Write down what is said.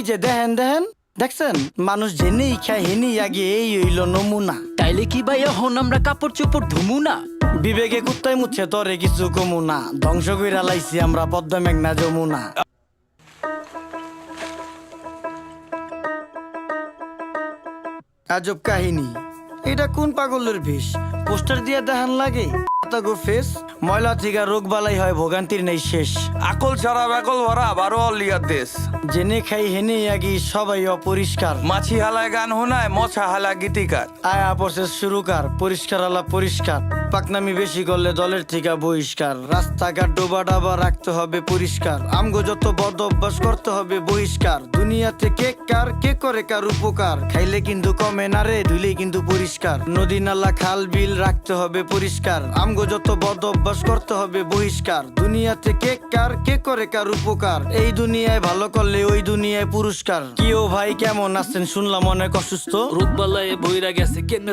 যে দেখেন দেখেন দেখছেন মানুষ জেনেই খায় হেনেই আগে এই হইল নমুনা। তাইলে কি ভাই এখন আমরা কাপড় চোপড় ধুমু না? বিবেকে কুত্তায় মুচ্ছে তরে কিছু কমু না, ধ্বংস কইরা লাইছি আমরা পদ্মা মেঘনা যমুনা। আজব কাহিনী, এটা কোন পাগলের বেশ? পোস্টার দিয়ে দেখান লাগে গো ফেস, ময়লা থেকে রোগ বালাই হয় ভোগান্তির নেই শেষ। আকল ছাড়া ব্যাকল ভরা 12 অলিয়ার দেশ। জেনে খাই হেনে আগি সবাই অপরিষ্কার, মাছি হালায় গান হোনায় মশা হালা গীতিকার। আয়া প্রসেস শুরুকার, পরিষ্কার আলা পরিষ্কার, পাকনামি বেশি করলে দলের থেকে বহিষ্কার। রাস্তাঘাট ডোবা ডাবা রাখতে হবে পরিষ্কার, আমগো যত বদ অভ্যাস করতে হবে বহিষ্কার। দুনিয়াতে কে কার কে করে কার উপকার, খাইলে কিন্তু কমে না রে ধুলে কিন্তু পরিষ্কার। নদী নালা খাল বিল রাখতে হবে পরিষ্কার, আমগো যত বদ অভ্যাস করতে হবে বহিষ্কার। দুনিয়াতে কে কার কে করে কার উপকার, এই দুনিয়ায় ভালো করলে ওই দুনিয়ায় পুরস্কার। কি ও ভাই কেমন আছেন? শুনলাম অনেক অসুস্থ। রোগ বালায় বইরা গেছে, কেমনে